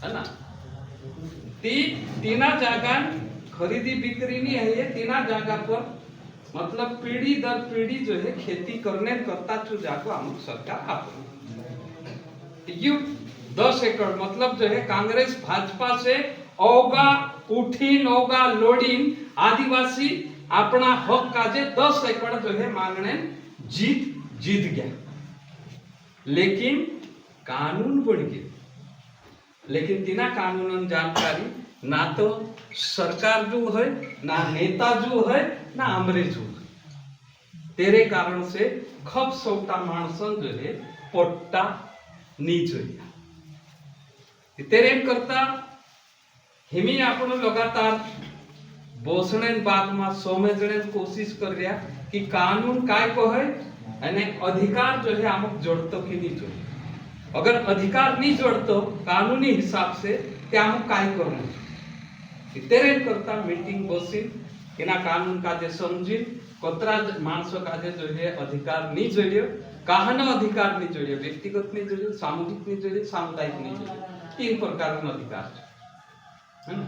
है ना। तीना जागा खरीदी बिक्री नहीं है, ये तीना जागा पर मतलब पीढ़ी दर पीढ़ी जो है खेती करने करता छू जाको अमुक सरकार आप यू 10 एकड़ मतलब जो है कांग्रेस भाजपा से औगा उठीन औगा लोडीन आदिवासी अपना हक काजे 10 एकड़ जो है मांगने जीत गया, लेकिन कानून बन गए। लेकिन तीना कानून जानकारी ना तो सरकार जो है, ना नेता जो है, ना अंग्रेज जो है। तेरे कारण से खप सौटा माणसन जो है पट्टा नहीं जोया। तेरे करता हिमी आपण लगातार बोसणे बात में समझने कोशिश कर रहा कि कानून काय को है अने अधिकार जो है अमुक जोड़तो कि नहीं जोड़तो। अगर अधिकार नहीं जोड़तो कानूनी हिसाब से ते अमुक काय करना तेरे करता मीटिंग बसी एना कानून काजे समझी कतरा माणसों काजे जो है अधिकार नहीं जोड़ियो, काहनो अधिकार नहीं जोड़ियो, व्यक्तिगत नहीं जोड़ियो, सामूहिक नहीं जोड़ियो, सामुदायिक नहीं जोड़ियो, 3 प्रकार अधिकार है ना।